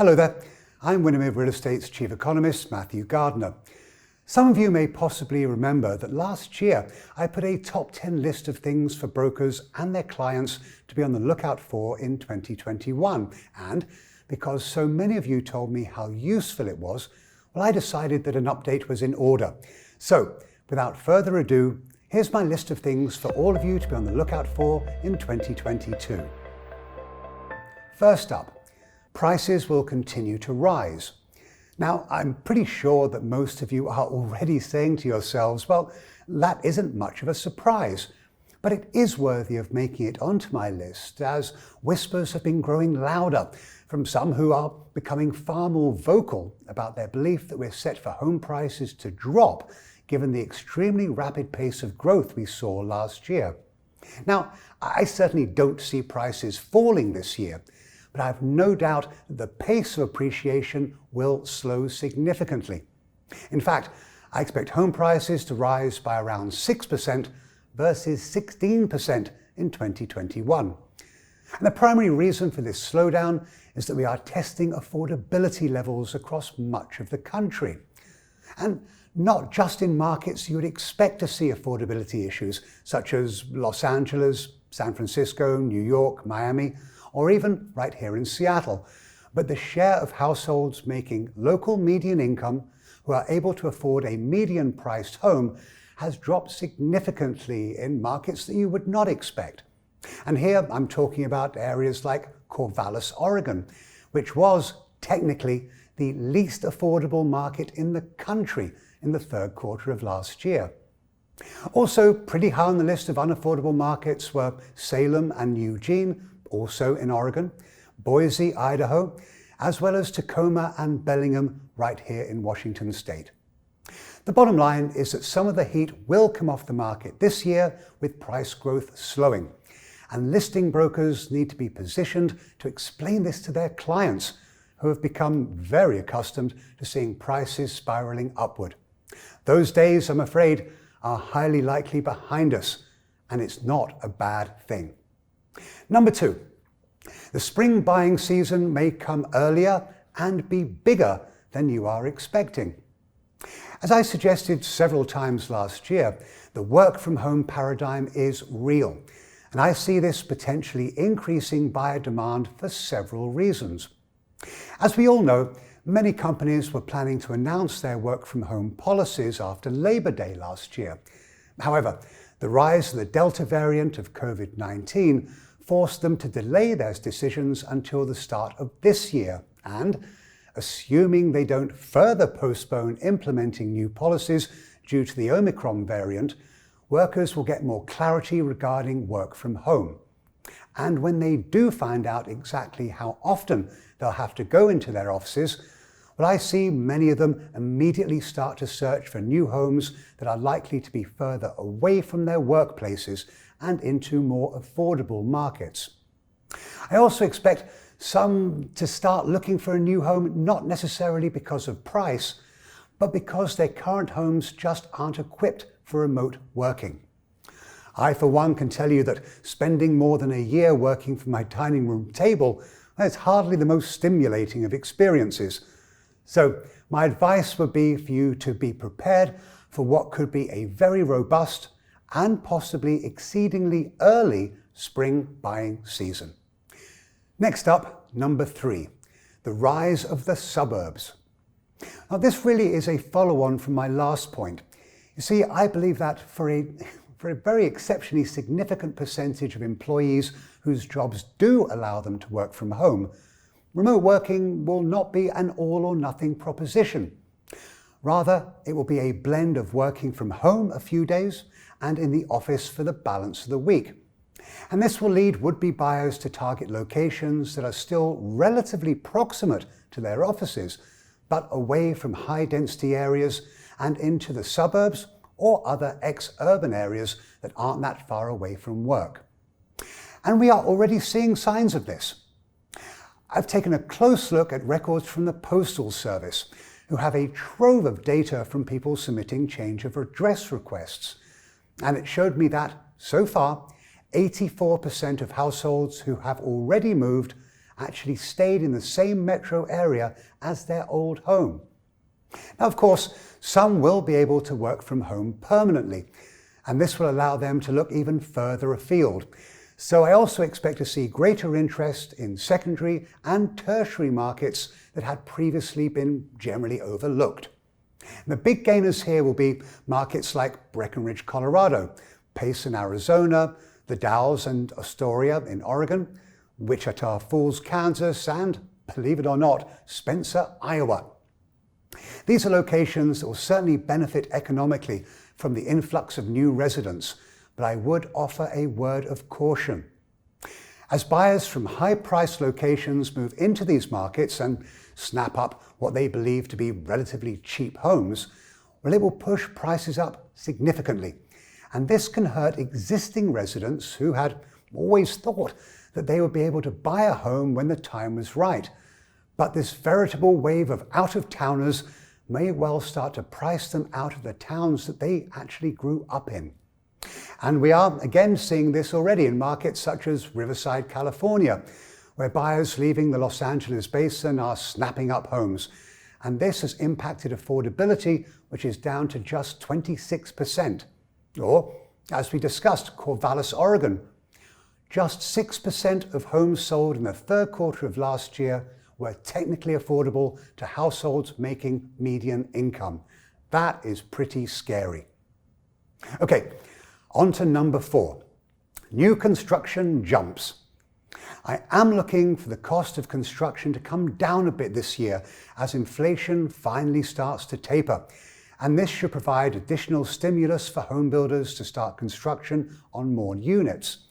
Hello there, I'm Windermere Real Estate's Chief Economist, Matthew Gardner. Some of you may possibly remember that last year I put a top 10 list of things for brokers and their clients to be on the lookout for in 2021. And because so many of you told me how useful it was, well, I decided that an update was in order. So, without further ado, here's my list of things for all of you to be on the lookout for in 2022. First up, prices will continue to rise. Now, I'm pretty sure that most of you are already saying to yourselves, well, that isn't much of a surprise. But it is worthy of making it onto my list, as whispers have been growing louder from some who are becoming far more vocal about their belief that we're set for home prices to drop, given the extremely rapid pace of growth we saw last year. Now, I certainly don't see prices falling this year, but I have no doubt that the pace of appreciation will slow significantly. In fact, I expect home prices to rise by around 6% versus 16% in 2021. And the primary reason for this slowdown is that we are testing affordability levels across much of the country. And not just in markets you would expect to see affordability issues, such as Los Angeles, San Francisco, New York, Miami, or even right here in Seattle, but the share of households making local median income who are able to afford a median-priced home has dropped significantly in markets that you would not expect. And here I'm talking about areas like Corvallis, Oregon, which was technically the least affordable market in the country in the third quarter of last year. Also pretty high on the list of unaffordable markets were Salem and Eugene, also in Oregon, Boise, Idaho, as well as Tacoma and Bellingham right here in Washington state. The bottom line is that some of the heat will come off the market this year with price growth slowing, and listing brokers need to be positioned to explain this to their clients, who have become very accustomed to seeing prices spiraling upward. Those days, I'm afraid, are highly likely behind us, and it's not a bad thing. Number two, the spring buying season may come earlier and be bigger than you are expecting. As I suggested several times last year, the work from home paradigm is real, and I see this potentially increasing buyer demand for several reasons. As we all know, many companies were planning to announce their work from home policies after Labor Day last year. However, the rise of the Delta variant of COVID-19 forced them to delay their decisions until the start of this year, and assuming they don't further postpone implementing new policies due to the Omicron variant, workers will get more clarity regarding work from home. And when they do find out exactly how often they'll have to go into their offices, well, I see many of them immediately start to search for new homes that are likely to be further away from their workplaces and into more affordable markets. I also expect some to start looking for a new home not necessarily because of price, but because their current homes just aren't equipped for remote working. I, for one, can tell you that spending more than a year working from my dining room table is hardly the most stimulating of experiences. So my advice would be for you to be prepared for what could be a very robust and possibly exceedingly early spring buying season. Next up, number three, the rise of the suburbs. Now, this really is a follow-on from my last point. You see, I believe that for a very exceptionally significant percentage of employees whose jobs do allow them to work from home, remote working will not be an all or nothing proposition. Rather, it will be a blend of working from home a few days and in the office for the balance of the week. And this will lead would-be buyers to target locations that are still relatively proximate to their offices, but away from high-density areas and into the suburbs or other ex-urban areas that aren't that far away from work. And we are already seeing signs of this. I've taken a close look at records from the Postal Service, who have a trove of data from people submitting change of address requests. And it showed me that, so far, 84% of households who have already moved actually stayed in the same metro area as their old home. Now, of course, some will be able to work from home permanently, and this will allow them to look even further afield. So I also expect to see greater interest in secondary and tertiary markets that had previously been generally overlooked. And the big gainers here will be markets like Breckenridge, Colorado, Payson, Arizona, the Dalles and Astoria in Oregon, Wichita Falls, Kansas, and, believe it or not, Spencer, Iowa. These are locations that will certainly benefit economically from the influx of new residents, but I would offer a word of caution. As buyers from high-priced locations move into these markets and snap up what they believe to be relatively cheap homes, well, it will push prices up significantly. And this can hurt existing residents who had always thought that they would be able to buy a home when the time was right. But this veritable wave of out-of-towners may well start to price them out of the towns that they actually grew up in. And we are again seeing this already in markets such as Riverside, California, where buyers leaving the Los Angeles basin are snapping up homes. And this has impacted affordability, which is down to just 26%. Or, as we discussed, Corvallis, Oregon. Just 6% of homes sold in the third quarter of last year were technically affordable to households making median income. That is pretty scary. Okay, on to number 4. New construction jumps. I am looking for the cost of construction to come down a bit this year as inflation finally starts to taper. And this should provide additional stimulus for home builders to start construction on more units.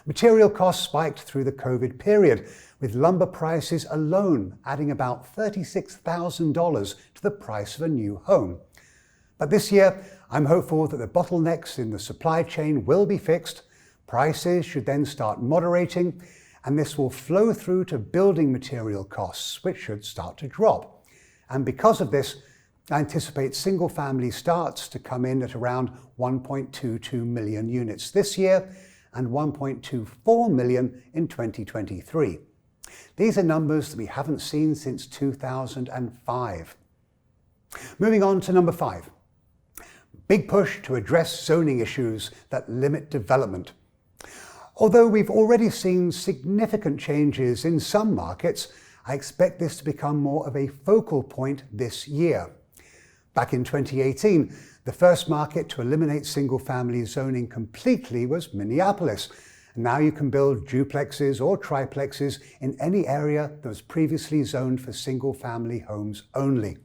Material costs spiked through the COVID period, with lumber prices alone adding about $36,000 to the price of a new home. But this year, I'm hopeful that the bottlenecks in the supply chain will be fixed, prices should then start moderating, and this will flow through to building material costs, which should start to drop. And because of this, I anticipate single-family starts to come in at around 1.22 million units this year and 1.24 million in 2023. These are numbers that we haven't seen since 2005. Moving on to number 5. Big push to address zoning issues that limit development. Although we've already seen significant changes in some markets, I expect this to become more of a focal point this year. Back in 2018, the first market to eliminate single-family zoning completely was Minneapolis. Now you can build duplexes or triplexes in any area that was previously zoned for single-family homes only.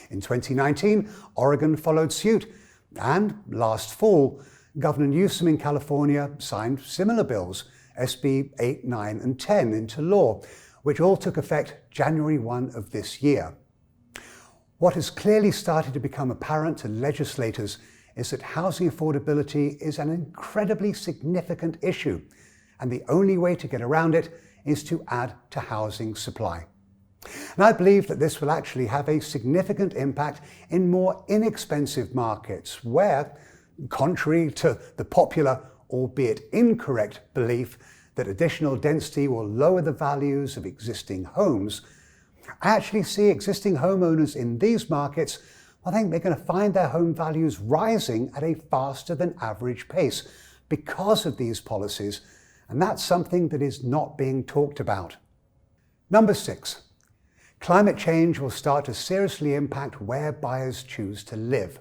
In 2019, Oregon followed suit, and last fall, Governor Newsom in California signed similar bills, SB 8, 9, and 10, into law, which all took effect January 1 of this year. What has clearly started to become apparent to legislators is that housing affordability is an incredibly significant issue, and the only way to get around it is to add to housing supply. And I believe that this will actually have a significant impact in more inexpensive markets where, contrary to the popular, albeit incorrect, belief that additional density will lower the values of existing homes, I actually see existing homeowners in these markets, I think they're going to find their home values rising at a faster than average pace because of these policies, and that's something that is not being talked about. Number 6. Climate change will start to seriously impact where buyers choose to live.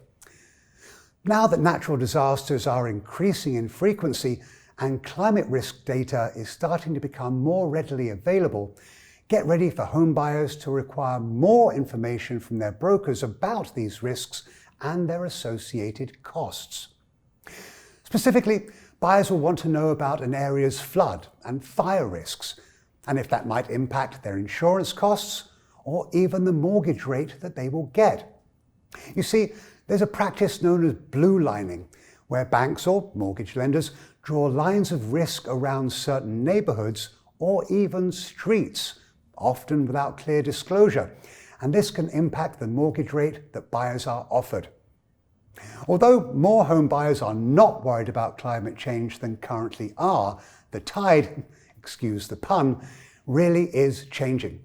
Now that natural disasters are increasing in frequency and climate risk data is starting to become more readily available, get ready for home buyers to require more information from their brokers about these risks and their associated costs. Specifically, buyers will want to know about an area's flood and fire risks, and if that might impact their insurance costs or even the mortgage rate that they will get. You see, there's a practice known as blue lining, where banks or mortgage lenders draw lines of risk around certain neighborhoods or even streets, often without clear disclosure, and this can impact the mortgage rate that buyers are offered. Although more home buyers are not worried about climate change than currently are, the tide, excuse the pun, really is changing.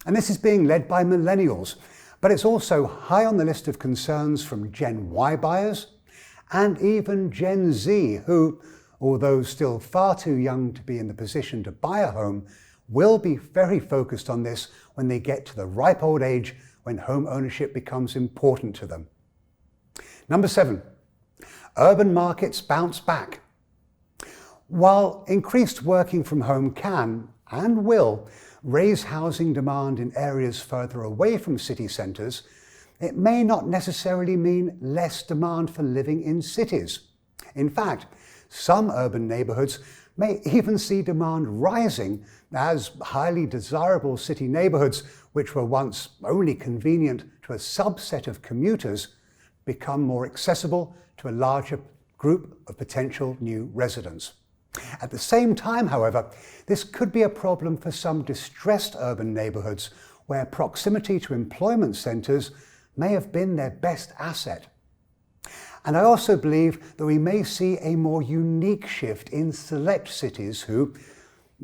And this is being led by millennials, but it's also high on the list of concerns from Gen Y buyers and even Gen Z, who, although still far too young to be in the position to buy a home, will be very focused on this when they get to the ripe old age when home ownership becomes important to them. Number 7, urban markets bounce back. While increased working from home can and will raise housing demand in areas further away from city centres, it may not necessarily mean less demand for living in cities. In fact, some urban neighbourhoods may even see demand rising as highly desirable city neighbourhoods, which were once only convenient to a subset of commuters, become more accessible to a larger group of potential new residents. At the same time, however, this could be a problem for some distressed urban neighbourhoods where proximity to employment centres may have been their best asset. And I also believe that we may see a more unique shift in select cities who,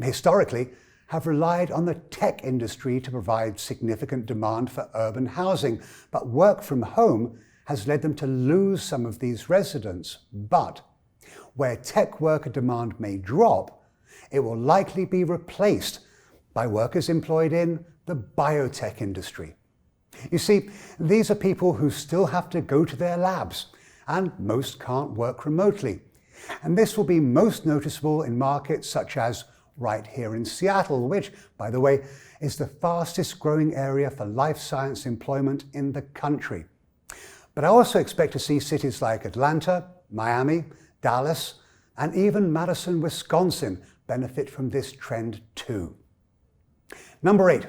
historically, have relied on the tech industry to provide significant demand for urban housing, but work from home has led them to lose some of these residents. But where tech worker demand may drop, it will likely be replaced by workers employed in the biotech industry. You see, these are people who still have to go to their labs, and most can't work remotely. And this will be most noticeable in markets such as right here in Seattle, which, by the way, is the fastest growing area for life science employment in the country. But I also expect to see cities like Atlanta, Miami, Dallas, and even Madison, Wisconsin benefit from this trend too. Number 8,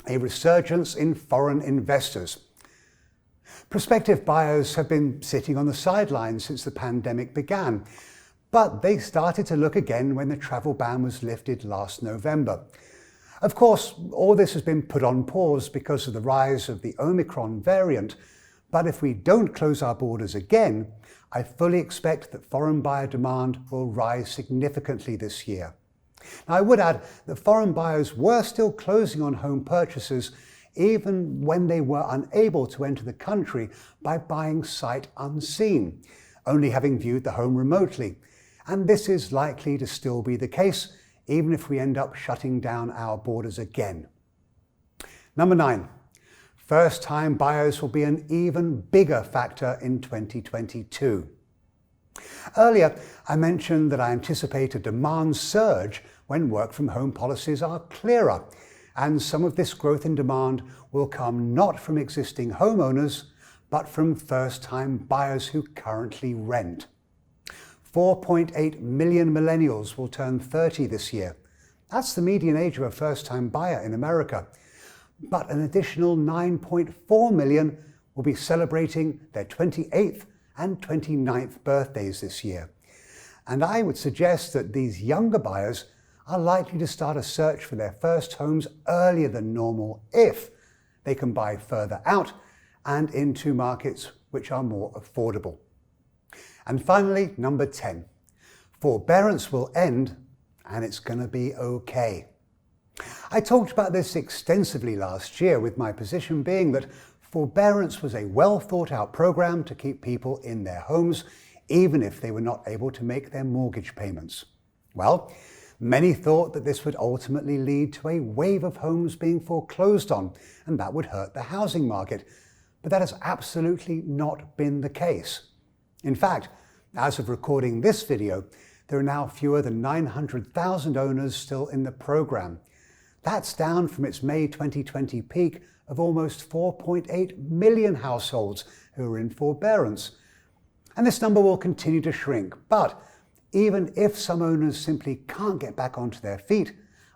a resurgence in foreign investors. Prospective buyers have been sitting on the sidelines since the pandemic began, but they started to look again when the travel ban was lifted last November. Of course, all this has been put on pause because of the rise of the Omicron variant, but if we don't close our borders again, I fully expect that foreign buyer demand will rise significantly this year. Now, I would add that foreign buyers were still closing on home purchases even when they were unable to enter the country by buying sight unseen, only having viewed the home remotely. And this is likely to still be the case, even if we end up shutting down our borders again. Number 9, first-time buyers will be an even bigger factor in 2022. Earlier, I mentioned that I anticipate a demand surge when work-from-home policies are clearer, and some of this growth in demand will come not from existing homeowners, but from first-time buyers who currently rent. 4.8 million millennials will turn 30 this year. That's the median age of a first-time buyer in America. But an additional 9.4 million will be celebrating their 28th and 29th birthdays this year. And I would suggest that these younger buyers are likely to start a search for their first homes earlier than normal if they can buy further out and into markets which are more affordable. And finally, number 10, forbearance will end and it's going to be okay. I talked about this extensively last year, with my position being that forbearance was a well thought out program to keep people in their homes, even if they were not able to make their mortgage payments. Well, many thought that this would ultimately lead to a wave of homes being foreclosed on, and that would hurt the housing market. But that has absolutely not been the case. In fact, as of recording this video, there are now fewer than 900,000 owners still in the program. That's down from its May 2020 peak of almost 4.8 million households who are in forbearance. And this number will continue to shrink. But even if some owners simply can't get back onto their feet,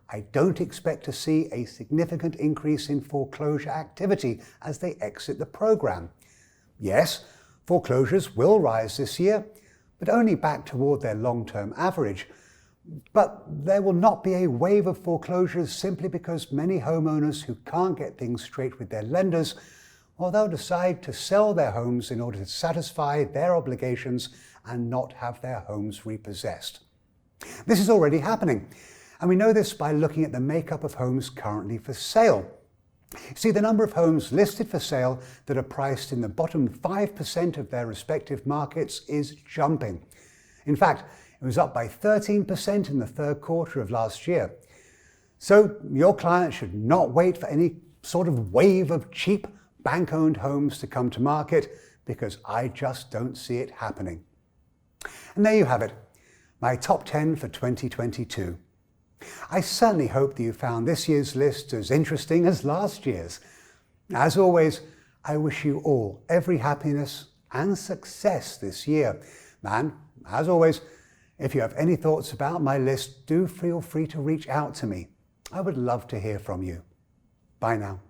I don't expect to see a significant increase in foreclosure activity as they exit the program. Yes, foreclosures will rise this year, but only back toward their long-term average. But there will not be a wave of foreclosures simply because many homeowners who can't get things straight with their lenders, or they'll decide to sell their homes in order to satisfy their obligations and not have their homes repossessed. This is already happening, And we know this by looking at the makeup of homes currently for sale. See, the number of homes listed for sale that are priced in the bottom 5% of their respective markets is jumping. In fact, it was up by 13% in the third quarter of last year. So your client should not wait for any sort of wave of cheap bank-owned homes to come to market, because I just don't see it happening. And there you have it, my top 10 for 2022. I certainly hope that you found this year's list as interesting as last year's. As always, I wish you all every happiness and success this year. And as always, if you have any thoughts about my list, do feel free to reach out to me. I would love to hear from you. Bye now.